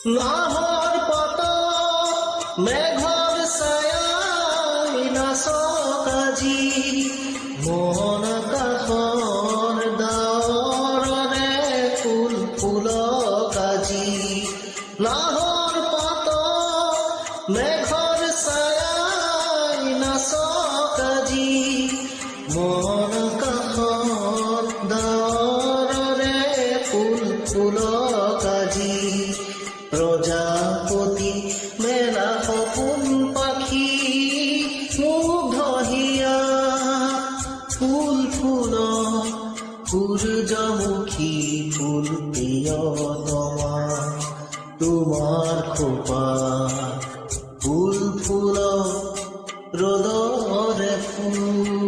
নাহৰ পাত মেঘৰ ছায়াই নাচক আজি মোহন কাষৰ ডাৱৰৰে ফুল ফুলক আজি নাহৰ পাত মেঘৰ ছায়াই নাচক আজি মোহন কাষৰ ডাৱৰৰে ফুল ফুলক আজি প্ৰজাপতি মেলা সপোন পাখি মুগ্ধ হিয়া ফুল ফুল সূৰ্যমুখী ফুল প্ৰিয়তমা তোমাৰ খোপা ফুল ফুল ৰ'দৰে ফুল